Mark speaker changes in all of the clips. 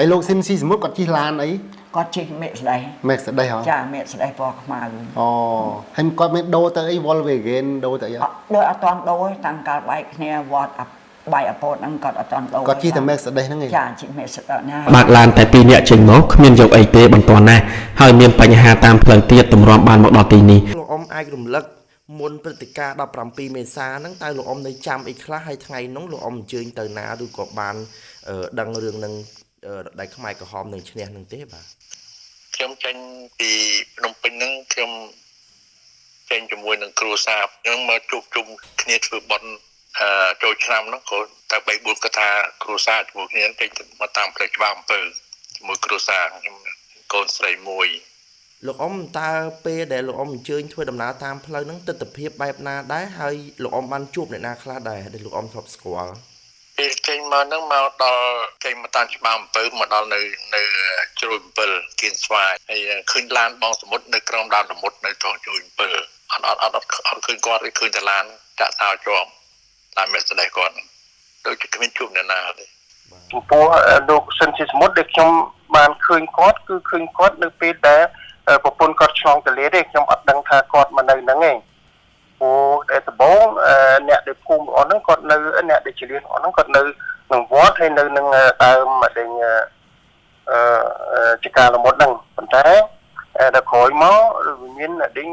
Speaker 1: ហើយលោកស៊ីនស៊ីសមុទ្រគាត់ជិះឡានអី
Speaker 2: គាត់ជិះមេស្ដី
Speaker 1: មេស្ដីហ៎
Speaker 2: ចាមេស្ដីពណ៌ខ្មៅ
Speaker 1: អូហើយគាត់មានដូរទៅអី Volkswagen ដូរទៅអីអត់
Speaker 2: ដោយអត់តាន់ដូរតាំងកាលបែកគ្នាវត្តបាយអពតហ្នឹងគាត់អត់តាន់ដូរ
Speaker 1: គាត់ជិះតែមេស្ដីហ្នឹងឯង
Speaker 2: ចាជិះមេស្ដីណា
Speaker 3: បើកឡានតែ2នាក់ចេញមកគ្មានយកអីទេបន្ទាន់ណាហើយមានបញ្ហាតាមផ្លូវទៀតទម្រាំបានមកដល់ទីនេះ
Speaker 4: លោកអ៊ំអាចរំលឹកមុនព្រឹត្តិការណ៍17មេសាហ្នឹងតើលោកអ៊ំនៅចាំអីខ្លះហើយថ្ងៃនោះលោកអ៊ំអញ្ជើញទៅណាឬក៏បានដឹងរឿងហ្នឹងដែលខ្មែរក្រហមនឹងឈ្នះនឹងទេបាទ
Speaker 5: ខ្ញុំចេញពីភ្នំពេញហ្នឹងខ្ញុំចេញជាមួយនឹងគ្រូសាស្ត្រហ្នឹងមកជួបជុំគ្នាធ្វើបន់ចូលឆ្នាំហ្នឹងក៏តែ3 4គាត់ថាគ្រូសាស្ត្រជាមួយគ្នាចេញមកតាមផ្លូវច្បាប់អំពើជាមួយគ្រូសាស្ត្រខ្ញុំកូនស្រីមួយ
Speaker 4: លោកអ៊ំតើពេលដែលលោកអ៊ំអញ្ជើញធ្វើដំណើរតាមផ្លូវហ្នឹងទស្សនវិជ្ជាបែបណាដែរហើយលោកអ៊ំបានជួបអ្នកណាខ្លះដែរដែលលោកអ៊ំធ្លាប់ស្គាល់
Speaker 5: ពេលចេញមកហ្នឹងមកដល់ចេញមកតាមច្បាប់អំពើមកដល់នៅជ្រោយ7គៀនស្វាយហើយឃើញឡានបងសមុទ្រនៅក្រោមដើមសមុទ្រនៅត្រង់ជ្រោយ7អត់ឃើញគាត់ទេឃើញតែឡានចាក់សោជាប់តាមមេស្ដីគាត់ដូចជាគ្មានជួបអ្នកណាទេ
Speaker 6: ចំពោះលោកសិនជាសមុទ្រដែលខ្ញុំបានឃើញគាត់គឺឃើញគាត់នៅពេលដែលប្រពន្ធគាត់ឆ្លងទលេទេខ្ញុំអត់ដឹងថាគាត់មកនៅហ្នឹងឯងព្រោះតែដំបូងអ្នកដែលភូមិអស់ហ្នឹងគាត់នៅអ្នកដែលជាលៀនអស់ហ្នឹងគាត់នៅក្នុងវត្តហើយនៅនឹងដើមដេញជាការលមុតហ្នឹងប៉ុន្តែដល់ក្រោយមកមានដេញ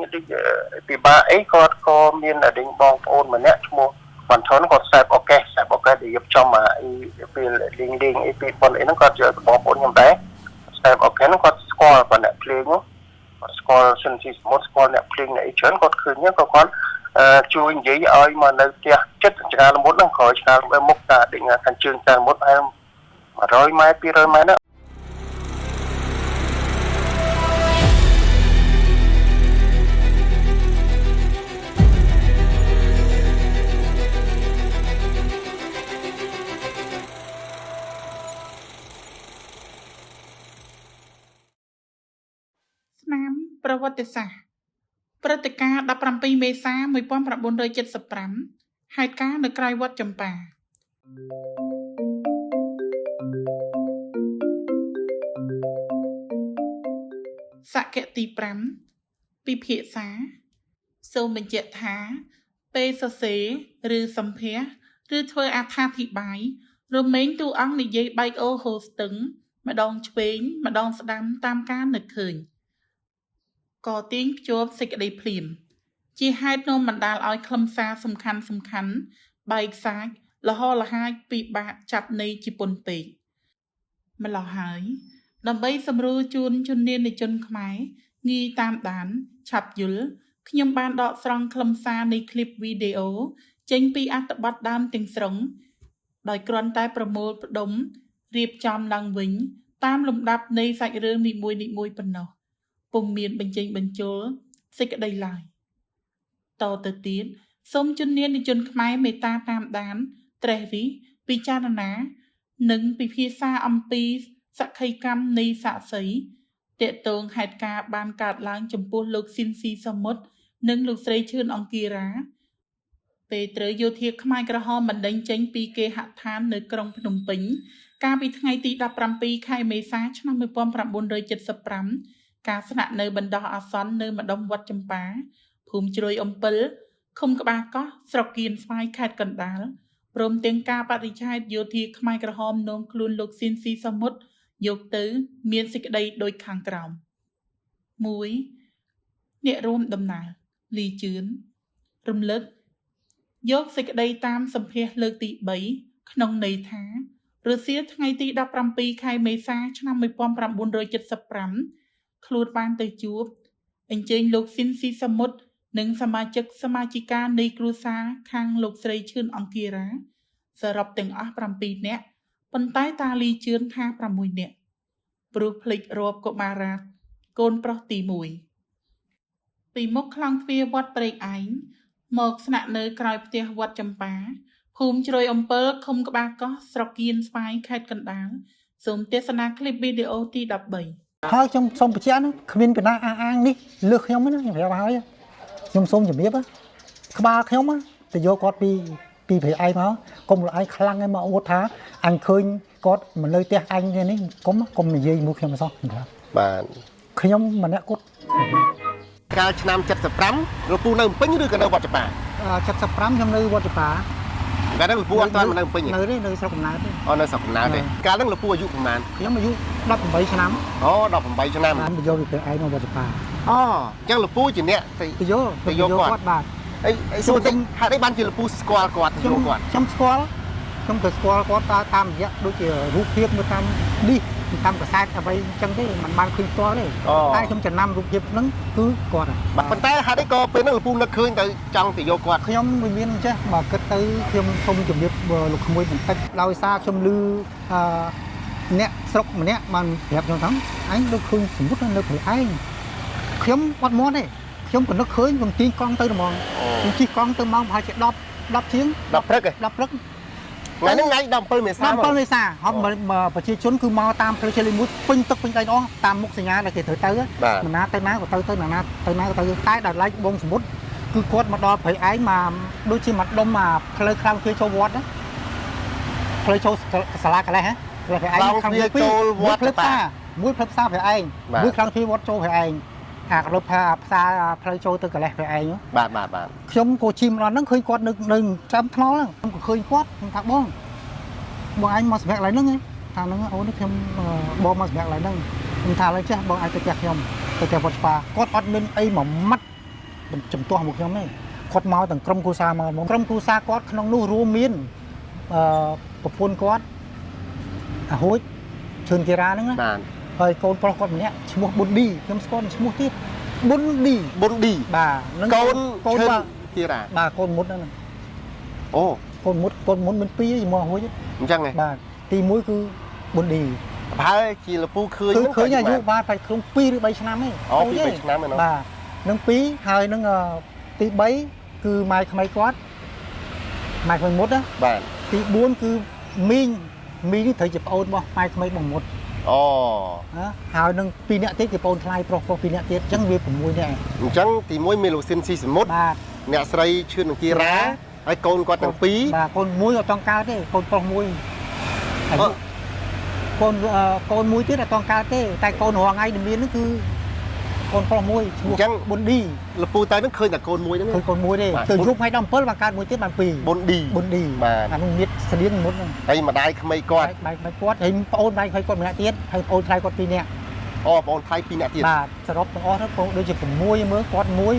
Speaker 6: ពិបាកអីគាត់ក៏មានដេញបងប្អូនម្នាក់ឈ្មោះបានថនគាត់ខ្សែបអូកេដែលយកចំអីពេលលេងអីពីប៉ុនអីហ្នឹងគាត់យកបងប្អូនខ្ញុំដែរខ្សែបអូកេហ្នឹងគាត់ស្គាល់ប៉ុន្តែភ្លេងគាត់ស្គាល់សិនជាសមុទ្រស្គាល់អ្នកភ្លេងអីច្រើនគាត់ឃើញក៏គាត់ជួយនិយាយឲ្យមកនៅផ្ទះចិត្តឆ្កាលមុតហ្នឹងក្រោយឆ្កាលមុខតាដេញខាងជើងឆ្កាលមុតហើយ100ម៉ែត្រ200ម៉ែត្រ
Speaker 7: ស្នាមប្រវត្តិសាស្ត្រព្រឹត្តិការណ៍17មេសា1975ហេតុការណ៍នៅក្រៅវត្តចម្ប៉ាសក្តិទី5ពិភាក្សាសូមបញ្ជាក់ថាពេលសរសេរឬសម្ភាសឬធ្វើអត្ថាធិប្បាយរមែងតួអង្គនិយាយបែកអូហូស្ទឹងម្ដងឆ្វេងម្ដងស្ដាំតាមការនឹកឃើញក៏ទាញភ្ជាប់សេចក្តីភ្លាមជាហេតុនាំបណ្ដាលឲ្យខ្លឹមសារសំខាន់បែកសាច់លហលហាយពិបាកចាប់ន័យជាពន់ពេកម្ល៉េះហើយដើម្បីសម្រួលជូនជននានិជនខ្មែរងាយតាមដានឆាប់យល់ខ្ញុំបានដកស្រង់ខ្លឹមសារនៃคลิปវីដេអូចេញពីអត្ថបទដើមទាំងស្រុងដោយគ្រាន់តែប្រមូលផ្ដុំរៀបចំឡើងវិញតាមលំដាប់នៃសាច់រឿងនីមួយៗប៉ុណ្ណោះពុំមានបញ្ចេញបញ្ចូលសេចក្តីឡើយតទៅទៀតសូមជំនាញជនខ្មែរមេត្តាតាមដានត្រេះរិះពិចារណានិងពិភាក្សាអំពីសក្ខីកម្មនៃសាក្សីតេតងហេតុការណ៍បានកើតឡើងចំពោះលោកស៊ីនស៊ីសមុទ្រនិងលោកស្រីឈឿនអង្គារាពេលត្រូវយោធាខ្មែរក្រហមបណ្ដេញចេញពីគេហដ្ឋាននៅក្រុងភ្នំពេញកាលពីថ្ងៃទី17ខែមេសាឆ្នាំ1975ការស្នាក់នៅបណ្ដោះអាសន្ននៅម្ដុំវត្តចម្ប៉ាភូមិជ្រោយអំពិលឃុំក្បាលកោះស្រុកគៀនស្វាយខេត្តកណ្ដាលព្រមទាំងការបដិឆេទយោធាខ្មែរក្រហមនាំខ្លួនលោកស៊ីនស៊ីសមុទ្រយកទៅមានសេចក្តីដូចខាងក្រោម 1. អ្នករួមដំណើរលីជឿនរំលឹកយកសេចក្តីតាមសម្ភាសលើកទី3ក្នុងន័យថារសៀលថ្ងៃទី17ខែមេសាឆ្នាំ1975ខ្លួនបានទៅជួបអញ្ជើញលោកស៊ីនស៊ីសមុទ្រនិងសមាជិកានៃគ្រួសារខាងលោកស្រីឈឿនអង្គារាសរុបទាំងអស់7នាក់ប៉ុន្តែតាលីជឿនថា6នាក់ព្រោះភ្លេចរាប់កុមារាកូនប្រុសទី1ពីមុខខ្លងទ្វារវត្តព្រែកឯងមកស្នាក់នៅក្រោយផ្ទះវត្តចម្ប៉ាភូមិជ្រោយអំពិលឃុំក្បាលកោះស្រុកគៀនស្វាយខេត្តកណ្ដាលសូមទស្សនាคลิปវីដេអូទី13
Speaker 8: ហើយខ្ញុំសូមបញ្ជាក់ណាគ្មានបណ្ណាអាងនេះលើសខ្ញុំណាខ្ញុំប្រាប់ហើយខ្ញុំសូមជំរាបក្បាលខ្ញុំទៅយកគាត់ពីព្រៃឯងមកកុំលឯងខ្លាំងឯងមកអួតថាអញឃើញ គាត់មកនៅផ្ទះអញទេនេះកុំនិយាយមួយខ្ញុំអសោះបាទ
Speaker 1: បាទ
Speaker 8: ខ្ញុំម្នាក់គាត់
Speaker 1: កាលឆ្នាំ75លោកពូនៅភ្នំពេញឬក៏នៅវត្តច្បារ
Speaker 8: 75ខ្ញុំនៅវត្តច្បារ
Speaker 1: កាលហ្នឹងលោកពូអត់ទាន់មកនៅភ្នំពេញទេ
Speaker 8: នៅទេនៅស្រុកកំណើតទេ
Speaker 1: អូនៅស្រុកកំណើតទេកាលហ្នឹងលោកពូអាយុប្រហែល
Speaker 8: ខ្ញុំអាយុ18ឆ្នាំ
Speaker 1: អូ18ឆ្នាំ
Speaker 8: បានទៅយកពីឯងមកវត្តច្បារ
Speaker 1: អូអញ្ចឹងលោកពូជាអ្នកទៅ
Speaker 8: ទៅយកគាត់បាទ
Speaker 1: អីសួរតិចហេតុអីបានជាលោកពូស្គាល់គាត់ទៅយកគាត់
Speaker 8: ខ្ញុំស្គាល់ខ្ញុំទៅស្គាល់គាត់តាមរយៈដូចជារូបភាពនៅតាមនេះតាមកសែតអ្វីអញ្ចឹងទេមិនបានឃើញផ្ទាល់ទេតែខ្ញុំចំណាំរូបភាពហ្នឹងគឺគាត់
Speaker 1: បាទប៉ុន្តែហេតុអីក៏ពេលហ្នឹងលោកពូនឹកឃើញទៅចង់ទៅយកគាត់
Speaker 8: ខ្ញុំមិនមានចេះបើគិតទៅខ្ញុំសូមជម្រាបលោកក្មួយបន្តិចដោយសារខ្ញុំឮអ្នកស្រុកម្នាក់បានប្រាប់ខ្ញុំថាអញដូចឃើញសមុទ្រនៅព្រៃឯងខ្ញុំអត់មាត់ទេខ្ញុំក៏នឹកឃើញខ្ញុំទាញកង់ទៅហ្មងខ្ញុំជិះកង់ទៅម៉ោងប្រហែលជា10ជាង
Speaker 1: 10ព្រឹក
Speaker 8: 10ព្រឹក
Speaker 1: ថ្ងៃហ្នឹងថ្ងៃ17មេសា
Speaker 8: 17មេសាហប់ប្រជាជនគឺមកតាមផ្លូវឆ្លៀលមួយពេញទឹកពេញដីអស់តាមមុខសញ្ញាដែលគេត្រូវទៅណាទៅណាក៏ទៅណាទៅណាក៏ទៅតែដល់ឡែកបងសមុទ្រគឺគាត់មកដល់ព្រៃឯងមកដូចជាមកដុំមកផ្លូវខ្លាំងជាចូលវត្តណាផ្លូវចូលសាលាកន្លែងហ៎ផ្លូវព្រៃឯងខាងចូលវត្តផ្លូវផ្សារមួយផ្លូវផ្សារព្រៃឯងមួយខ្លាំងជាវត្តចូលព្រៃឯងអារត់ផ្សារផ្លូវចូលទៅកន្លែងព្រៃឯង
Speaker 1: បាទ
Speaker 8: ខ្ញុំក៏ជិះម្ដងហ្នឹងឃើញគាត់នៅចាំថ្នល់ហ្នឹងខ្ញុំក៏ឃើញគាត់ខ្ញុំថាបងអញមកសម្រាប់កន្លែងហ្នឹងថាហ្នឹងអូនខ្ញុំបងមកសម្រាប់កន្លែងហ្នឹងខ្ញុំថាឡើយចេះបងអាចទៅផ្ទះខ្ញុំទៅផ្ទះវត្តស្ប៉ាគាត់អត់មានអីមួយម៉ាត់ចំទាស់មកខ្ញុំទេគាត់មកទាំងក្រុមគ្រួសារមកក្រុមគ្រួសារគាត់ក្នុងនោះរួមមានប្រពន្ធគាត់អាហួចឈឿនគិរាហ្នឹងណា
Speaker 1: បាទ
Speaker 8: ហើយកូនប្រុសគាត់ម្នាក់ឈ្មោះប៊ុនឌីខ្ញុំស្គាល់ឈ្មោះទៀតប៊ុនឌី បាទនឹងកូន
Speaker 1: គីរ៉ា
Speaker 8: បាទកូនមុតហ្នឹង
Speaker 1: អូ
Speaker 8: កូនមុតមាន2ជាមួយហួច
Speaker 1: អញ្ចឹងហ៎
Speaker 8: បាទទី1គឺប៊ុនឌី
Speaker 1: ប្រហែលជាលោកពូឃើញ
Speaker 8: ឃើញអាយុបាទតែក្នុង2ឬ3ឆ្នាំទេ
Speaker 1: អូ2 3ឆ្នាំឯណោះ
Speaker 8: បាទនឹង2ហើយនឹងទី3គឺម៉ែក្មេងគាត់ម៉ែក្មេងមុតណា
Speaker 1: បាទ
Speaker 8: ទី4គឺមីងនេះត្រូវជាប្អូនរបស់ម៉ែក្មេងបងមុត
Speaker 1: អូ
Speaker 8: ណាហើយនឹង2នាក់ទៀតគឺប្អូនថ្លៃប្រុស2នាក់ទៀតអញ្ចឹងវា6នាក់
Speaker 1: អញ្ចឹងទី1មានលោកស៊ីនស៊ីសមុទ្រ
Speaker 8: បាទ
Speaker 1: អ្នកស្រីឈឿនគីរ៉ាហើយកូនគាត់ទាំងពីរ
Speaker 8: បាទកូនមួយអត់ចង់កើតទេកូនប្រុសមួយអាយុកូនមួយទៀតអត់ចង់កើតទេតែកូនរងថ្ងៃដែលមានហ្នឹងគឺកូនប្រុសមួយឈ្មោះប៊ុនឌី
Speaker 1: លោកពូទៅហ្នឹងឃើញតែកូនមួយហ្នឹង
Speaker 8: ឃើញកូនមួយទេទៅយប់ថ្ងៃ17បានកើតមួយទៀតបាន2
Speaker 1: ប៊ុនឌី បាទ
Speaker 8: អានោះមានស្តៀងមុតហ្នឹង
Speaker 1: ហើយម្ដាយក្មេងគាត់
Speaker 8: បាយគាត់ហើយប្អូនបាយគាត់ម្នាក់ទៀតហើយប្អូនថ្លៃគាត់2នាក់
Speaker 1: អូបងអូនថ្លៃ2នាក់ទៀត
Speaker 8: បាទសរុបទាំងអស់ទៅដូចជា6មើលគាត់មួយ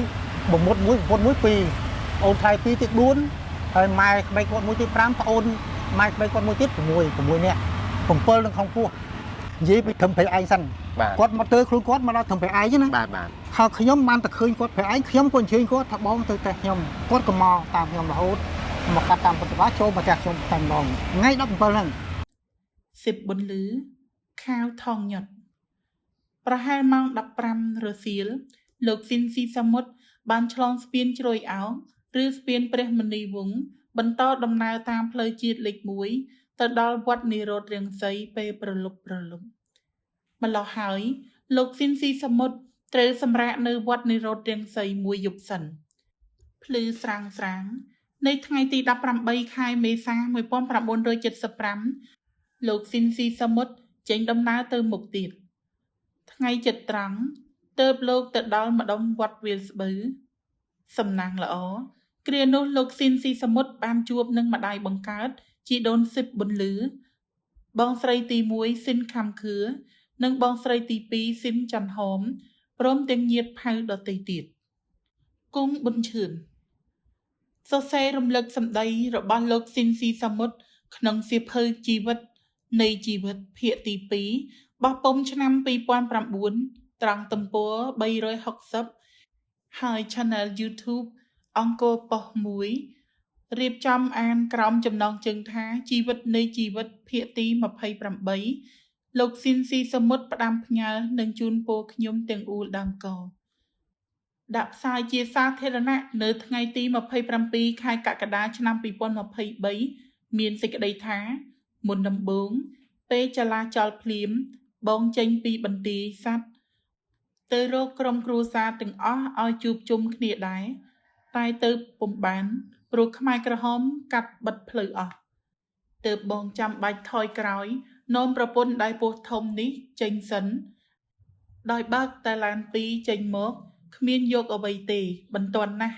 Speaker 8: បំមុតមួយប្រពន្ធមួយ2អូនថ្លៃ2ទៀត4ហើយម៉ែក្មេងគាត់មួយទៀត5ប្អូនម៉ែក្មេងគាត់មួយទៀត6នាក់7នៅក្នុងពោះនិយាយពីត្រឹមព្រៃឯងសិន
Speaker 1: បាទ
Speaker 8: គាត់មកទៅខ្លួនគាត់មកដល់ត្រឹមព្រៃឯងណា
Speaker 1: បាទ
Speaker 8: ហើយខ្ញុំបានតែឃើញគាត់ព្រៃឯងខ្ញុំក៏អញ្ជើញគាត់ថាបងទៅផ្ទះខ្ញុំគាត់ក៏មកតាមខ្ញុំរហូតមកកាត់តាមប្រតិបត្តិចូលមកផ្ទះខ្ញុំតែម្ដងថ្ងៃ17ហ្នឹង
Speaker 7: សិបប៊ុនលឺខាវថងញ៉ុតប្រហែលម៉ោង15រសៀលលោកស៊ីនស៊ីសាមុតបានឆ្លងស្ពានជ្រោយអោងឬស្ពានព្រះមុនីវង្សបន្តដំណើរតាមផ្លូវជាតិលេខ1ទៅដល់វត្តនិរោធរាំងសីពេលប្រលប់ម្ល៉េះហើយលោកស៊ីនស៊ីសាមុតត្រូវសម្រាកនៅវត្តនិរោធរាំងសីមួយយប់សិនភ្លឺស្រាងនៃថ្ងៃទី18ខែមេសា1975លោកស៊ីនស៊ីសាមុតចេញដំណើរទៅមុខទៀតថ្ងៃចិត្តត្រង់ទើបលោកទៅដល់ម្ដុំវត្តវាលស្បូវសំណាងល្អគ្រានោះលោកស៊ីនស៊ីសាមុតបានជួបនឹងម្ដាយបង្កើតជីដូនសិបប៊ុនលឺបងស្រីទី1ស៊ីនខំខឿនិងបងស្រីទី2ស៊ីនច័ន្ទហោមព្រមទាំងញាតិផៅដទៃទៀតគង់ប៊ុនឈឿនសរសេររំលឹកសម្ដីរបស់លោកស៊ីនស៊ីសាមុតក្នុងសៀវភៅជីវិតនៃជីវិតភាគទី2បោះពុម្ពឆ្នាំ2009ត្រង់ទំព័រ360ហើយ Channel YouTube អង្គរប៉ុស្តិ៍1រៀបចំអានក្រោមចំណងជើងថាជីវិតនៃជីវិតភាគទី28លោកស៊ីនស៊ីសមុទ្រផ្ដាំផ្ញើនិងជូនពរខ្ញុំទាំងអ៊ូលដើមកដាក់ផ្សាយជាសាធារណៈនៅថ្ងៃទី27ខែកក្កដាឆ្នាំ2023មានសេចក្តីថាមុនដំបូងពេលចលាចលភ្លាមបងចេញពីបន្ទាយសัตว์ទៅរកក្រុមគ្រួសារទាំងអស់ឲ្យជួបជុំគ្នាដែរតែទៅពុំបានព្រោះខ្មែរក្រហមកាត់បិទផ្លូវអស់ទើបបងចាំបាច់ថយក្រោយ นมประปนได้ปูทมนี้เจงสันได้บักแต่ลานปีเจงมกขมิ้นยกเอาไว้เตบรรทอนนะ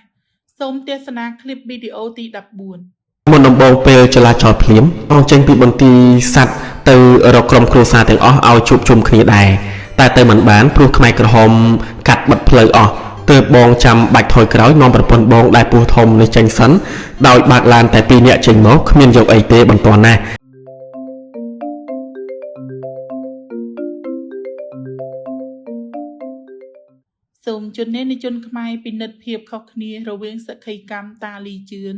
Speaker 7: สมเทศนาคลิปวิดีโอตีดับบุญ
Speaker 3: មុនដំបូងពេលចលាចលភ្លាមអង្គចេញពីបន្ទីសัตว์ទៅរកក្រុមគ្រួសារទាំងអស់ឲ្យជួបជុំគ្នាដែរតែទៅមិនបានព្រោះខ្មែរក្រហមកាត់បិទផ្លូវអស់ទើបបងចាំបាច់ថយក្រោយនាំប្រពន្ធបងដែលពោះធំនេះចេញសិនដោយបើកឡានតែ2នាក់ចេញមកគ្មានយកអីទេបន្ទាន់ណា
Speaker 7: សូមជន់នេះជនខ្មែរពិនិត្យភាពខុសគ្នារវាងសក្ខីកម្មតាលីជឿន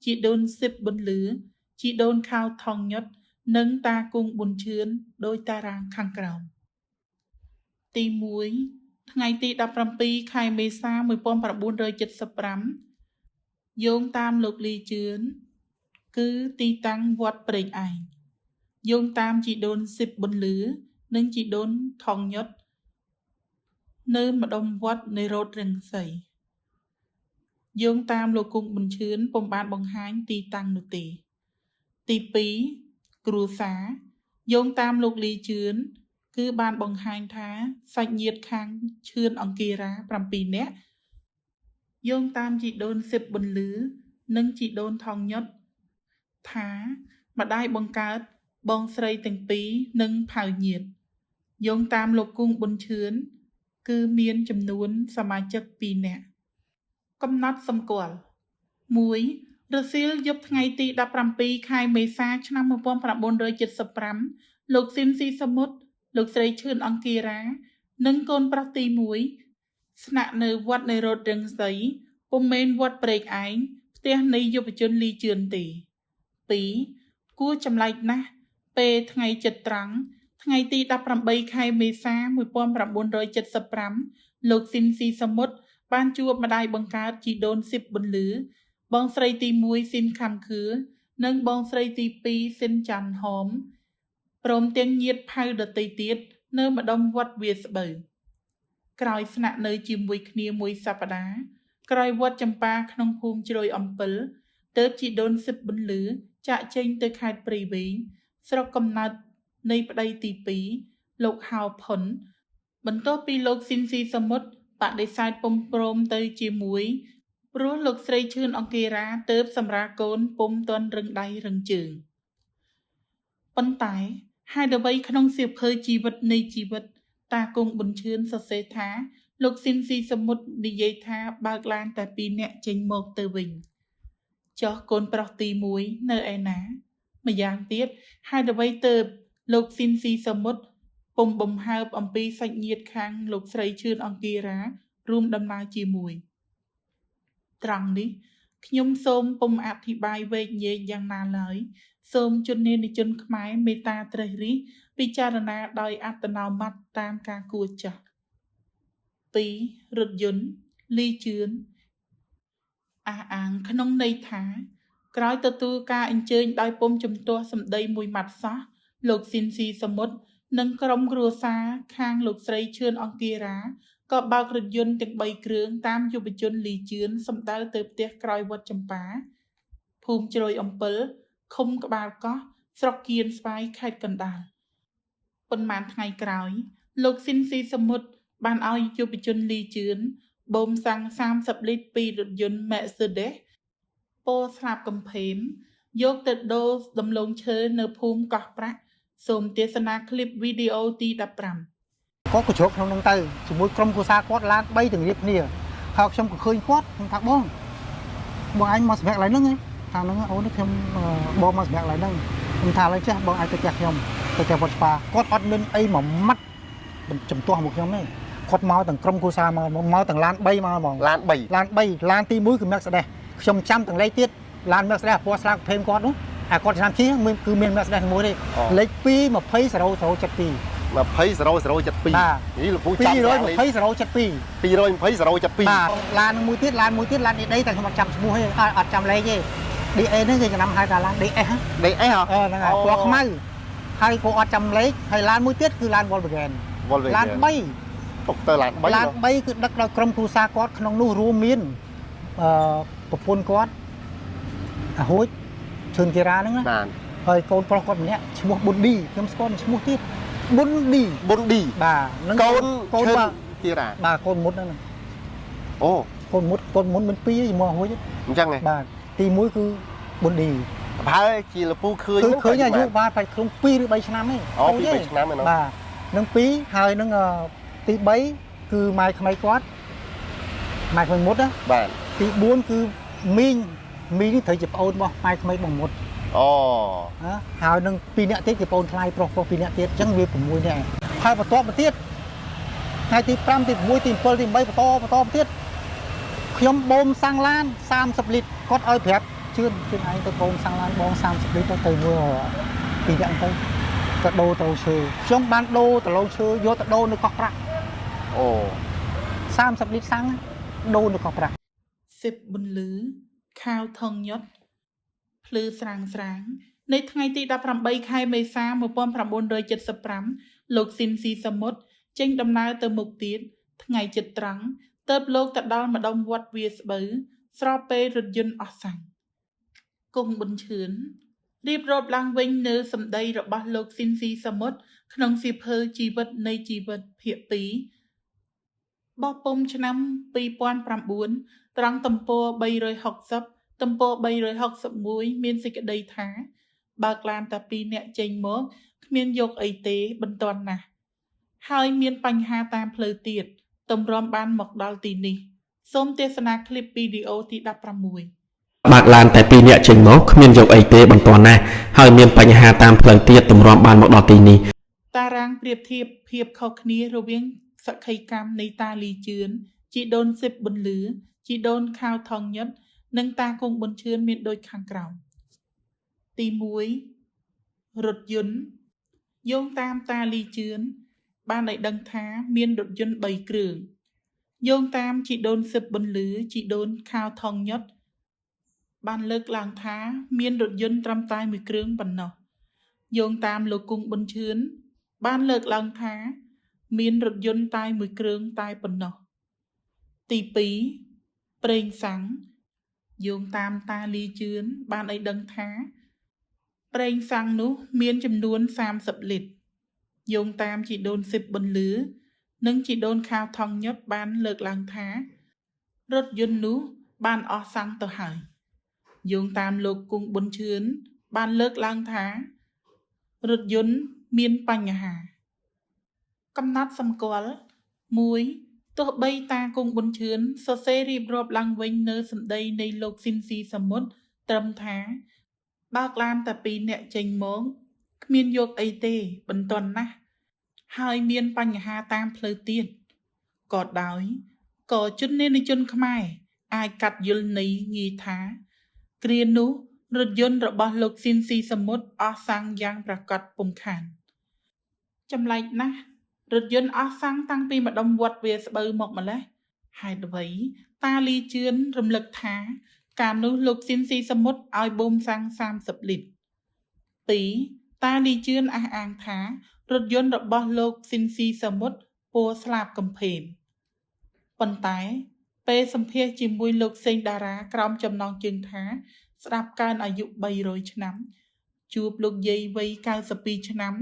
Speaker 7: ជីដូនសិបប៊ុនលឺជីដូនខៅថងញុតនិងតាគង់ប៊ុនជឿនដោយតារាងខាងក្រោមទី1ថ្ងៃទី17ខែមេសា1975យោងតាមលោកលីជឿនគឺទីតាំងវត្តព្រែកឯងយោងតាមជីដូនសិបប៊ុនលឺនិងជីដូនថងញុតនៅម្ដុំវត្តនៃរោតរឹងសីយោងតាមលោកគង់ប៊ុនឈឿនពុំបានបង្ហាញទីតាំងនោះទេទី2គ្រួសារយោងតាមលោកលីជឿនគឺបានបង្ហាញថាសាច់ញាតិខាងឈឿនអង្គារា7នាក់យោងតាមជីដូនសិបប៊ុនលឺនិងជីដូនថងញុតថាម្ដាយបង្កើតបងស្រីទាំងពីរនិងផៅញាតិយោងតាមលោកគង់ប៊ុនឈឿនគឺមានចំនួនសមាជិក2នាក់កំណត់សម្គាល់1រសៀលយប់ថ្ងៃទី17ខែមេសាឆ្នាំ1975លោកស៊ីនស៊ីសមុទ្រលោកស្រីឈឿនអង្គារានិងកូនប្រុសទី1ស្នាក់នៅវត្តនៃរោតរឹងសីពុំមែនវត្តព្រែកឯងផ្ទះនៃយុវជនលីជឿនទេ2គួរចម្លែកណាស់ពេលថ្ងៃចិត្តត្រង់ថ្ងៃទី18ខែមេសា1975លោកស៊ីនស៊ីសមុទ្របានជួបម្ដាយបង្កើតជីដូនសិបប៊ុនលឺបងស្រីទី1ស៊ីនខំខឿនិងបងស្រីទី2ស៊ីនច័ន្ទហមព្រមទាំងញាតិផៅដទៃទៀតនៅម្ដុំវត្តវាស្បូវក្រោយស្នាក់នៅជាមួយគ្នាមួយសប្ដាហ៍ក្រោយវត្តចម្ប៉ាក្នុងភូមិជ្រោយអំពិលទើបជីដូនសិបប៊ុនលឺចាក់ចេញទៅខេត្តព្រៃវែងស្រុកកំណើតនៃប្តីទី2លោកហៅផុនបន្ទាប់ពីលោកស៊ីនស៊ីសមុទ្របដិសេធពុំព្រមទៅជាមួយព្រោះលោកស្រីឈឿនអង្គារាទើបសម្រាលកូនពុំទាន់រឹងដៃរឹងជើងប៉ុន្តែហេតុអ្វីក្នុងសៀវភៅជីវិតនៃជីវិតតាគង់ប៊ុនឈឿនសរសេរថាលោកស៊ីនស៊ីសមុទ្រនិយាយថាបើកឡានតែ2នាក់ចេញមកទៅវិញចុះកូនប្រុសទី1នៅឯណាម្យ៉ាងទៀតហេតុអ្វីទើបលោកស៊ីនស៊ីសមុទ្រពុំបំហើបអំពីសាច់ញាតិខាងលោកស្រីឈឿនអង្គារារួមដំណើរជាមួយត្រង់នេះខ្ញុំសូមពុំអធិប្បាយវែកញែកយ៉ាងណាឡើយសូមជនានុជនខ្មែរមេត្តាត្រេះរិះពិចារណាដោយអត្តនោម័តតាមការគួរចាស់2រថយន្តលីជឿនអះអាងក្នុងន័យថាក្រោយទទួលការអញ្ជើញដោយពុំជំទាស់សម្ដីមួយម៉ាត់សោះលោកស៊ីនស៊ីសមុទ្រនិងក្រុមគ្រួសារខាងលោកស្រីឈឿនអង្គារាក៏បើករថយន្តទាំង3គ្រឿងតាមយុវជនលីជឿនសម្ដៅទៅផ្ទះក្រោយវត្តចម្ប៉ាភូមិជ្រោយអំពិលឃុំក្បាលកោះស្រុកគៀនស្វាយខេត្តកណ្ដាលប៉ុន្មានថ្ងៃក្រោយលោកស៊ីនស៊ីសមុទ្របានឲ្យយុវជនលីជឿនបូមសាំង30លីត្រពីរថយន្ត Mercedes ពណ៌ស្លាបកំភេមយកទៅដូរដំឡូងឈើនៅភូមិកោះប្រាក់សូមទេសនាคลิปវីដេអូទី15
Speaker 8: គាត់ក៏ជ្រកក្នុងនោះទៅជាមួយក្រុមគ្រួសារគាត់ឡាន3ទាំងរៀបគ្នាហើយខ្ញុំក៏ឃើញគាត់ខ្ញុំថាបងអញមកសម្រាប់ឡើយហ្នឹងថាហ្នឹងអូនខ្ញុំបងមកសម្រាប់ឡើយហ្នឹងខ្ញុំថាឡើយចេះបងអាចទៅផ្ទះខ្ញុំទៅផ្ទះវត្តស្ប៉ាគាត់អត់មានអីមួយម៉ាត់ចំទាស់មកខ្ញុំទេគាត់មកទាំងក្រុមគ្រួសារមកទាំងឡាន3មកហ្មងឡានទី1គឺ Mercedes ខ្ញុំចាំទាំងលេខទៀតឡាន Mercedes ពណ៌ស្លាកភេមគាត់នោះអាគាត់ឆ្នាំជាគឺមាន Mercedes មួយទេលេខ2 200072
Speaker 1: 200072នេះលោកពូចាំ
Speaker 8: 220 072
Speaker 1: បាទ
Speaker 8: ឡានមួយទៀតឡាននេះដីតែខ្ញុំអត់ចាំឈ្មោះទេអត់ចាំលេខទេ DA ហ្នឹងគេចំណាំហៅថាឡាន DS
Speaker 1: ហ្នឹងហើយ
Speaker 8: ពណ៌ខ្មៅហើយក៏អត់ចាំលេខហើយឡានមួយទៀតគឺឡាន Volkswagen ឡាន3
Speaker 1: ទុកទៅឡាន3
Speaker 8: គឺដឹកដោយក្រុមគ្រួសារគាត់ក្នុងនោះរួមមានប្រពន្ធគាត់អាហួចឈឿនគិរាហ្នឹងណា ហើយកូនប្រុសគាត់ម្នាក់ឈ្មោះប៊ុនឌីខ្ញុំស្គាល់ឈ្មោះទៀតប៊ុនឌី
Speaker 1: បុនឌី
Speaker 8: បាទនឹង
Speaker 1: កូន
Speaker 8: កូន
Speaker 1: ឈិន
Speaker 8: បាទ
Speaker 1: ទីរ៉ា
Speaker 8: បាទកូនមុតហ្នឹង
Speaker 1: អូ
Speaker 8: កូនមុតមាន2ជាមួយហួយ
Speaker 1: អញ្ចឹងហ៎
Speaker 8: បាទទី1គឺប៊ុនឌី
Speaker 1: ប្រហែលជាលពូឃើញ
Speaker 8: គឺឃើញអាយុបាទប្រហែលក្នុង2ឬ3ឆ្នាំទេ
Speaker 1: អូ2 3ឆ្នាំហ្នឹង
Speaker 8: បាទនឹង2ហើយនឹងទី3គឺម៉ែក្មេងគាត់ម៉ែក្មេងមុតណា
Speaker 1: បាទ
Speaker 8: ទី4គឺមីងនេះត្រូវជាប្អូនរបស់ម៉ែក្មេងបងមុត
Speaker 1: អូ
Speaker 8: ណាហើយនឹង2នាក់ទៀតជាប្អូនថ្លៃប្រុស2នាក់ទៀតអញ្ចឹងវា6នាក់ហើយបន្ទាប់មកទៀតថ្ងៃទី5ទី6ទី7ទី8បន្តទៀតខ្ញុំបូមសាំងឡាន30លីត្រគាត់ឲ្យប្រាប់ជឿនឯងទៅបូមសាំងឡានបង30លីត្រទៅមើល2នាក់ទៅក៏ដូរទៅឈើខ្ញុំបានដូរទៅឡូវឈើយកទៅដូរនៅកោះប្រាក់
Speaker 1: អូ
Speaker 8: 30លីត្រសាំងដូរនៅកោះប្រាក់
Speaker 7: សិបបន្លឺខាវថងញុតភ្លឺស្រាងនៃថ្ងៃទី18ខែមេសា1975លោកស៊ីនស៊ីសមុទ្រចេញដំណើរទៅមុខទៀតថ្ងៃជិតត្រង់ទើបលោកទៅដល់ម្ដុំវត្តវាស្បូវស្របពេលរថយន្តអស់សាំងគង់ប៊ុនឈឿនរៀបរាប់ឡើងវិញនៅសម្ដីរបស់លោកស៊ីនស៊ីសមុទ្រក្នុងសៀវភៅជីវិតនៃជីវិតភាគ2បោះពុំឆ្នាំ2009ត្រង់ទំព័រ360ទំព័រ361មានសេចក្តីថាបើកឡានតែ2នាក់ចេញមកគ្មានយកអីទេបន្ទាន់ណាស់ហើយមានបញ្ហាតាមផ្លូវទៀតតម្រាំបានមកដល់ទីនេះសូមទស្សនាคลิปវីដេអូទី16
Speaker 3: បើកឡានតែ2នាក់ចេញមកគ្មានយកអីទេបន្ទាន់ណាស់ហើយមានបញ្ហាតាមផ្លូវទៀតតម្រាំបានមកដល់ទីនេះ
Speaker 7: តារាងប្រៀបធៀបភាពខុសគ្នារវាងសក្ខីកម្មនៃតាលីជឿនជីដូនសិបបន្លឺជីដូនខាវថងញុតនិងតាគង់ប៊ុនឈឿនមានដូចខាងក្រោមទី1រថយន្តយោងតាមតាលីជឿនបានឲ្យដឹងថាមានរថយន្ត3គ្រឿងយោងតាមជីដូនសិបបន្លឺជីដូនខាវថងញុតបានលើកឡើងថាមានរថយន្តត្រឹមតែ1គ្រឿងប៉ុណ្ណោះយោងតាមលោកគង់ប៊ុនឈឿនបានលើកឡើងថាមានរថយន្តតែ1គ្រឿងតែប៉ុណ្ណោះទី2ប្រេងសាំងយោងតាមតាលីជឿនបានឲ្យដឹងថាប្រេងសាំងនោះមានចំនួន30លីត្រយោងតាមជីដូនសិបបន្លឺនិងជីដូនខាវថងញុតបានលើកឡើងថារថយន្តនោះបានអស់សាំងទៅហើយយោងតាមលោកគង់ប៊ុនឈឿនបានលើកឡើងថារថយន្តមានបញ្ហាកំណត់សម្គាល់1ទោះបីតាគង់ប៊ុនឈឿនសរសេររៀបរាប់ឡើងវិញនៅសម្ដីនៃលោកស៊ីនស៊ីសមុទ្រត្រឹមថាបើកឡានតែ2នាក់ចេញមកគ្មានយកអីទេបន្ទាន់ណាស់ហើយមានបញ្ហាតាមផ្លូវទៀតក៏ដោយក៏ជននេនជនខ្មែរអាចកាត់យល់ន័យងាយថាគ្រានោះរថយន្តរបស់លោកស៊ីនស៊ីសមុទ្រអស់សាំងយ៉ាងប្រកបពុំខានចម្លែកណាស់រថយន្តអស់សាំងតាំងពីម្ដុំវត្តវាស្បូវមកម្លេះហេតុអ្វីតាលីជឿនរំលឹកថាកាលនោះលោកស៊ីនស៊ីសមុទ្រឲ្យបូមសាំង30លីត្រ2តាលីជឿនអះអាងថារថយន្តរបស់លោកស៊ីនស៊ីសមុទ្រពណ៌ស្លាបកំភេនប៉ុន្តែពេលសម្ភាសជាមួយលោកសេងតារាក្រោមចំណងជើងថាស្ដាប់កើនអាយុ300ឆ្នាំជួបលោកយាយវ័យ92ឆ្នាំ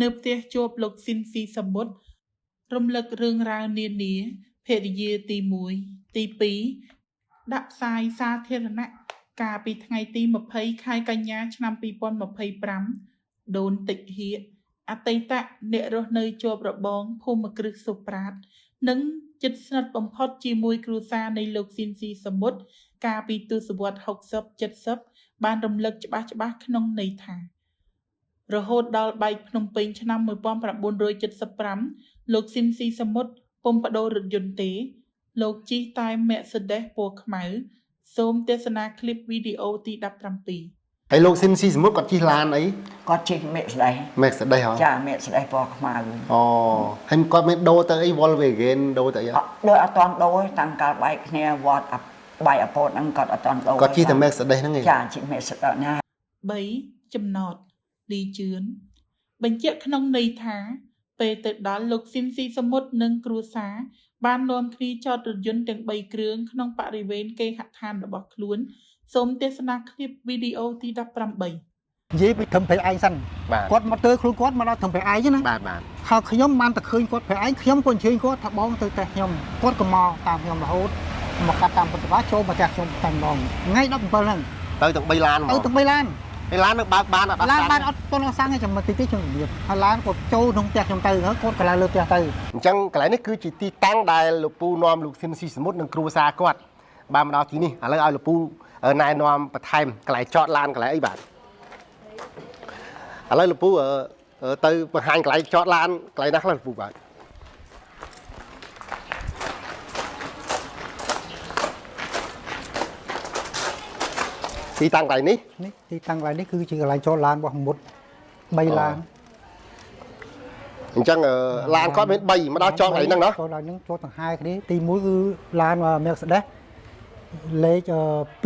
Speaker 7: នៅផ្ទះជួបលោកស៊ីនស៊ីសមុទ្ររំលឹករឿងរ៉ាវនានាភរិយាទី1ទី2ដាក់ផ្សាយសាធារណៈកាលពីថ្ងៃទី20ខែកញ្ញាឆ្នាំ2025ដូនតិចហៀកអតីតអ្នករស់នៅជាប់របងភូមិគ្រឹះសុប្រាតនិងជិតស្និទ្ធបំផុតជាមួយគ្រួសារនៃលោកស៊ីនស៊ីសមុទ្រកាលពីទសវត្ស60 70បានរំលឹកច្បាស់ក្នុងន័យថារហូតដល់បែកភ្នំពេញឆ្នាំ1975លោកស៊ីនស៊ីសមុទ្រពុំបដូររថយន្តទេលោកជិះតែ Mercedes ពណ៌ខ្មៅសូមទស្សនាคลิปវីដេអូទី17
Speaker 1: ហើយលោកស៊ីនស៊ីសមុទ្រគាត់ជិះឡានអី
Speaker 2: គាត់ជិះMercedes
Speaker 1: ហ៎
Speaker 2: ចា Mercedes ពណ៌ខ្មៅ
Speaker 1: អូហើយគាត់មានដូរទៅអី Volkswagen ដូរទៅអី
Speaker 2: ដូចអត់តាន់ដូរតាំងកាលបែកគ្នាវត្តបាយអពតហ្នឹងគាត់អត់តាន់ដូរ
Speaker 1: គាត់ជិះតែ Mercedes ហ្នឹងឯង
Speaker 2: ចាជិះ Mercedes ណា
Speaker 7: 3ចំណតលីជឿនបញ្ជាក់ក្នុងន័យថាពេលទៅដល់លោកស៊ីនស៊ីសមុទ្រនិងគ្រួសារបាននាំគ្នាចតរថយន្តទាំង3គ្រឿងក្នុងបរិវេណគេហដ្ឋានរបស់ខ្លួនសូមទស្សនាคลิปវីដេអូទី18
Speaker 8: និយាយពីត្រឹមព្រៃឯងសិនគាត់មកទៅខ្លួនគាត់មកដល់ត្រឹមព្រៃឯងណា
Speaker 1: បាទ
Speaker 8: ហើយខ្ញុំបានតែឃើញគាត់ព្រៃឯងខ្ញុំក៏អញ្ជើញគាត់ថាបងទៅតែខ្ញុំគាត់ក៏មកតាមខ្ញុំរហូតមកកាត់តាមប្រតិបត្តិចូលមកផ្ទះខ្ញុំតែម្ដងថ្ងៃ17ហ្នឹង
Speaker 1: ទៅទាំង3ឡាន
Speaker 8: ទៅទាំង3ឡាន
Speaker 1: ហើយឡាននឹងបើកបានអត់
Speaker 8: ឡានបានអត់ទាន់សាំងទេចាំតិចខ្ញុំនិយាយហើយឡានគាត់ចូលក្នុងផ្ទះខ្ញុំទៅហើយគាត់ក៏ឡើងលើផ្ទះទៅ
Speaker 1: អញ្ចឹងកន្លែងនេះគឺជាទីតាំងដែលលោកពូនាំលោកស៊ីនស៊ីសមុទ្រនិងគ្រួសារគាត់បានមកដល់ទីនេះឥឡូវឲ្យលោកពូណែនាំបន្ថែមកន្លែងចតឡានកន្លែងអីបាទឥឡូវលោកពូទៅបង្ហាញកន្លែងចតឡានកន្លែងណាខ្លះលោកពូបាទទីតាំងកន្លែងនេះ
Speaker 8: ទីតាំងកន្លែងនេះគឺជាកន្លែងចតឡានរបស់មុត3ឡាន
Speaker 1: អញ្ចឹងឡានគាត់មាន3មកដល់ចតកន្លែងហ្នឹងណោះ
Speaker 8: ចតឡើងហ្នឹងចតដង្ហែគ្នាទី1គឺឡាន Mercedes លេខ220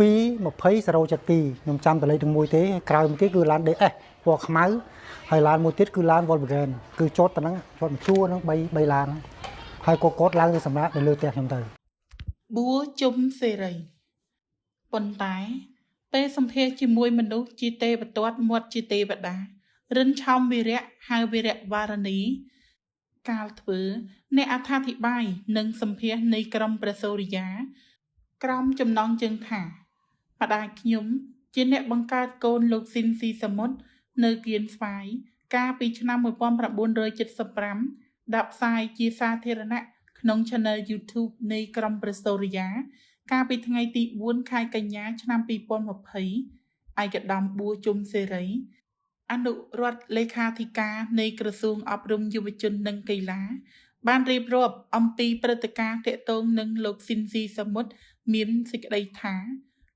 Speaker 8: 072ខ្ញុំចាំតលេខទាំងមួយទេក្រោយមកទៀតគឺឡាន DS ពណ៌ខ្មៅហើយឡានមួយទៀតគឺឡាន Volkswagen គឺចតទៅហ្នឹងចតមកជួរហ្នឹង3ឡានហើយគាត់ឡើងទៅសម្រាប់នៅលើផ្ទះខ្ញុំទៅ
Speaker 7: បួជុំសេរីប៉ុន្តែពេលសម្ភាសជាមួយមនុស្សជាទេវទត្តមាត់ជាទេវតារិនឆោមវីរៈហៅវីរៈវរនីកាលធ្វើអ្នកអត្ថាធិប្បាយនិងសម្ភាសនៃក្រុមព្រះសូរិយាក្រមចំណងជើងថាម្ដាយខ្ញុំជាអ្នកបង្កើតកូនលោកស៊ីនស៊ីសមុទ្រនៅគៀនស្វាយកាលពីឆ្នាំ1975ដាក់ផ្សាយជាសាធារណៈក្នុង Channel YouTube នៃក្រុមព្រះសូរិយាកាលពីថ្ងៃទី4ខែកញ្ញាឆ្នាំ2020ឯកឧត្តមបួជុំសេរីអនុរដ្ឋលេខាធិការនៃក្រសួងអប់រំយុវជននិងកីឡាបានរៀបរាប់អំពីព្រឹត្តិការណ៍ទាក់ទងនឹងលោកស៊ីនស៊ីសមុទ្រមានសេចក្តីថា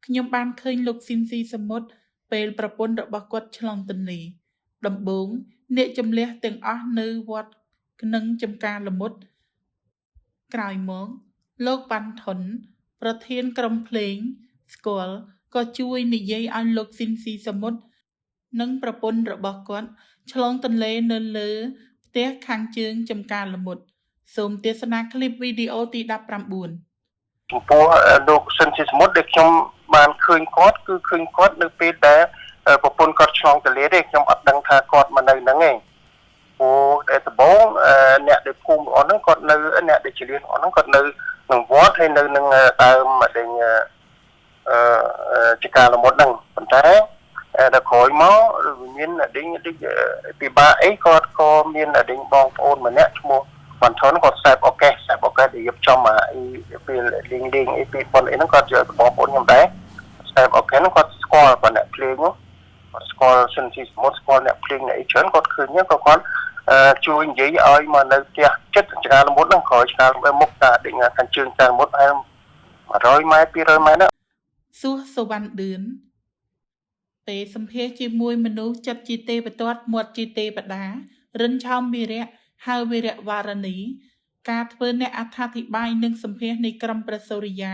Speaker 7: ខ្ញុំបានឃើញលោកស៊ីនស៊ីសមុទ្រពេលប្រពន្ធរបស់គាត់ឆ្លងទន្លេដំបូងអ្នកចម្លះទាំងអស់នៅវត្តនឹងចំការល្មុតក្រោយមកលោកប៉ាន់ថុនប្រធានក្រុមភ្លេងស្គាល់ក៏ជួយនិយាយឲ្យលោកស៊ីនស៊ីសមុទ្រនិងប្រពន្ធរបស់គាត់ឆ្លងទន្លេនៅលើផ្ទះខាងជើងចំការល្មុតសូមទស្សនាคลิปវីដេអូទី19
Speaker 6: ចំពោះលោកស៊ីនស៊ីសមុទ្រដែលខ្ញុំបានឃើញគាត់គឺឃើញគាត់នៅពេលដែលប្រពន្ធគាត់ឆ្លងទន្លេទេខ្ញុំអត់ដឹងថាគាត់មកនៅហ្នឹងទេព្រោះតែដំបូងអ្នកដែលភូមិអស់ហ្នឹងគាត់នៅអ្នកដែលជាលៀនអស់ហ្នឹងគាត់នៅក្នុងវត្តហើយនៅនឹងដើមដេញចការល្មុតហ្នឹងប៉ុន្តែដល់ក្រោយមកមានដេញពិបាកអីគាត់ក៏មានដេញបងប្អូនម្នាក់ឈ្មោះបានថនគាត់ខ្សែបអូកេដែលរៀបចំអីពេលលេងអីពីប៉ុនអីហ្នឹងគាត់យកបងប្អូនខ្ញុំដែរខ្សែបអូកេហ្នឹងគាត់ស្គាល់ប៉ុណ្ណេះភ្លេងគាត់ស្គាល់សិនស៊ីសមុទ្រស្គាល់អ្នកភ្លេងអ្នកអីច្រើនគាត់ឃើញហ្នឹងក៏គាត់ជួយនិយាយឲ្យមកនៅផ្ទះចិត្តចការល្មុតហ្នឹងក្រោយចការមុខតាដេញខាងជើងចការល្មុតហើយ100ម៉ែត្រ200ម៉ែត្រ
Speaker 7: សួសវណ្ណឌឿនពេលសម្ភាសជាមួយមនុស្សចិត្តជាទេវទត្តមាត់ជាទេវតារិនឆោមវីរៈហៅវីរៈវរនីការធ្វើអ្នកអត្ថាធិប្បាយនិងសម្ភាសនៃក្រុមព្រះសូរិយា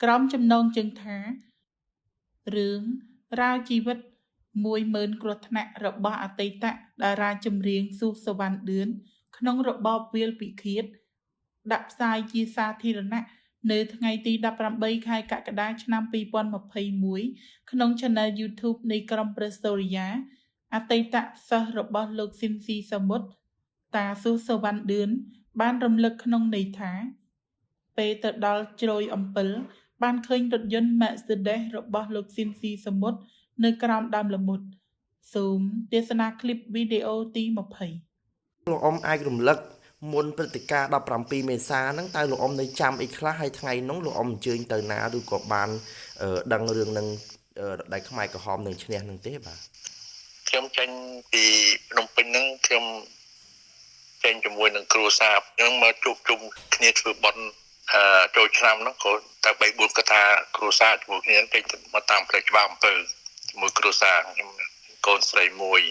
Speaker 7: ក្រមចំណងជើងថារឿងរាវជីវិត10000គ្រោះថ្នាក់របស់អតីតតារាចម្រៀងសួសវណ្ណឌឿនក្នុងរបបវាលពិឃាតដាក់ផ្សាយជាសាធារណៈនៅថ្ងៃទី18ខែកក្កដាឆ្នាំ2021ក្នុង Channel YouTube នៃក្រុមព្រះសូរិយាអតីតសិស្សរបស់លោកស៊ីនស៊ីសមុទ្រតាសួសវណ្ណឌឿនបានរំលឹកក្នុងន័យថាពេលទៅដល់ជ្រោយអំពិលបានឃើញរថយន្ត Mercedes របស់លោកស៊ីនស៊ីសមុទ្រនៅក្រោមដើមល្មុតសូមទស្សនាคลิปវីដេអូទី20
Speaker 4: លោកអ៊ំអាចរំលឹកមុនព្រឹត្តិការណ៍17មេសាហ្នឹងតើលោកអ៊ំនៅចាំអីខ្លះហើយថ្ងៃនោះលោកអ៊ំអញ្ជើញទៅណាឬក៏បានដឹងរឿងនឹងដែលខ្មែរក្រហមនឹងឈ្នះនឹងទេបាទ
Speaker 5: ខ្ញុំចេញពីភ្នំពេញហ្នឹងខ្ញុំចេញជាមួយនឹងគ្រួសារខ្ញុំមកជួបជុំគ្នាធ្វើបន់ចូលឆ្នាំហ្នឹងក៏តែ3-4កថាគ្រួសារជាមួយគ្នាចេញមកតាមផ្លូវច្បារអំពើជាមួយគ្រួសារខ្ញុំកូនស្រីមួយ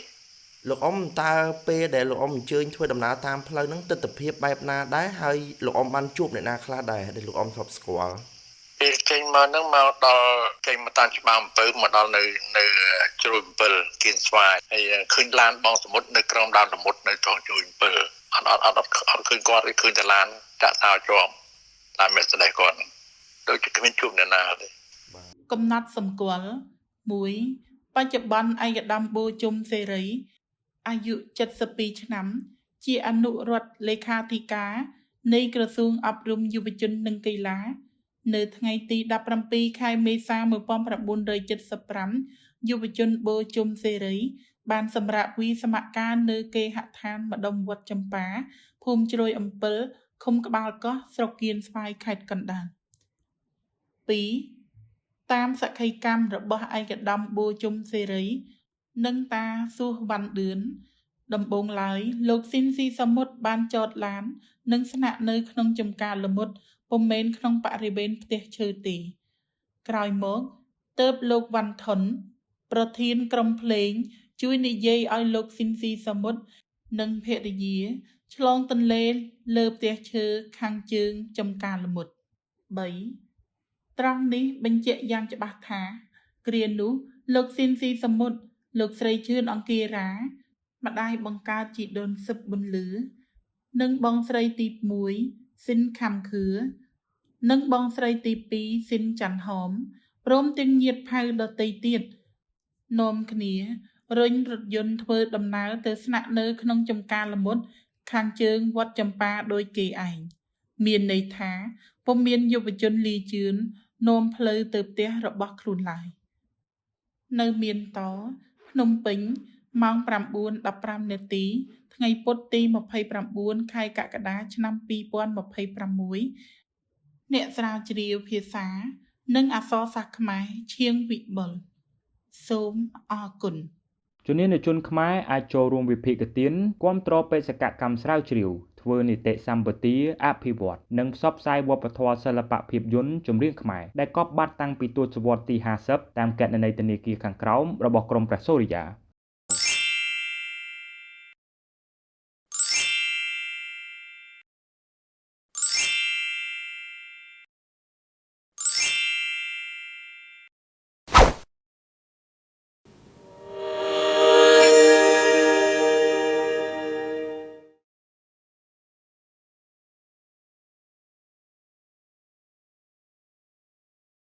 Speaker 4: លោកអ៊ំតើពេលដែលលោកអ៊ំអញ្ជើញធ្វើដំណើរតាមផ្លូវហ្នឹងទស្សនវិជ្ជាបែបណាដែរហើយលោកអ៊ំបានជួបអ្នកណាខ្លះដែរដែលលោកអ៊ំធ្លាប់ស្គាល់
Speaker 5: ពេលចេញមកហ្នឹងមកដល់ចេញមកតាមច្បារអំពើមកដល់នៅជ្រោយអំពិលគៀនស្វាយហើយឃើញឡានបងសមុទ្រនៅក្រោមដើមល្មុតនៅត្រង់ជ្រោយអំពិលអត់ឃើញគាត់ឃើញតែឡានចាក់សោជាប់តាមមេស្ដេចគាត់ដូចជាគ្មានជួបអ្នកណាទេ
Speaker 7: កំណត់សម្គាល់1 បច្ចុប្បន្នឯកឧត្តមបូជុំសេរីអាយុ72ឆ្នាំជាអនុរដ្ឋលេខាធិការនៃក្រសួងអប់រំយុវជននិងកីឡានៅថ្ងៃទី17ខែមេសា1975យុវជនបូជុំសេរីបានសម្រាកវិសមការនៅគេហដ្ឋានម្ដុំវត្តចម្ប៉ាភូមិជ្រោយអំពិលឃុំក្បាលកោះស្រុកគៀនស្វាយខេត្តកណ្ដាល 2. តាមសក្ខីកម្មរបស់ឯកឧត្តមបូជុំសេរីនិងតាសួសវ៉ាន់ឌឿនដំបូងឡើយលោកស៊ីនស៊ីសមុទ្របានចតឡាននិងស្នាក់នៅក្នុងចំការល្មុតពុំមែនក្នុងបរិវេណផ្ទះឈើទេក្រោយមកទើបលោកវ៉ាន់ថុនប្រធានក្រុមភ្លេងជួយនិយាយឲ្យលោកស៊ីនស៊ីសមុទ្រនិងភរិយាឆ្លងទន្លេលើផ្ទះឈើខាងជើងចំការល្មុត 3. ត្រង់នេះបញ្ជាក់យ៉ាងច្បាស់ថាគ្រានោះលោកស៊ីនស៊ីសមុទ្រលោកស្រីជឿនអង្គារាម្ដាយបង្កើតជីដូនសឹបប៊ុនលឺនិងបងស្រីទី1ស៊ីនខំខឿនិងបងស្រីទី2ស៊ីនច័ន្ទហោមព្រមទាំងញាតិផៅដទៃទៀតនាំគ្នារុញរថយន្តធ្វើដំណើរទៅស្នាក់នៅក្នុងចំការល្មុតខាងជើងវត្តចម្ប៉ាដោយគេឯងមានន័យថាពុំមានយុវជនលីជឿននាំផ្លូវទៅផ្ទះរបស់ខ្លួនឡើយនៅមានតភ្នំពេញម៉ោង 9:15 នាទីថ្ងៃពុធទី29ខែកក្កដាឆ្នាំ2026អ្នកស្រាវជ្រាវភាសានិងអក្សរសាស្ត្រខ្មែរឈៀងវិបុលសូមអរគុណ
Speaker 9: ជំនាញជនខ្មែរអាចចូលរួមវិភាគទានគាំទ្របេសកកម្មស្រាវជ្រាវធ្វើនីតិសម្បទាអភិវឌ្ឍនិងផ្សព្វផ្សាយវប្បធម៌សិល្បៈភាពយន្តចម្រៀងខ្មែរដែលកប់បាត់តាំងពីទសវត្សរ៍ទី50តាមគណនីធនាគារខាងក្រោមរបស់ក្រមព្រះសូរិយា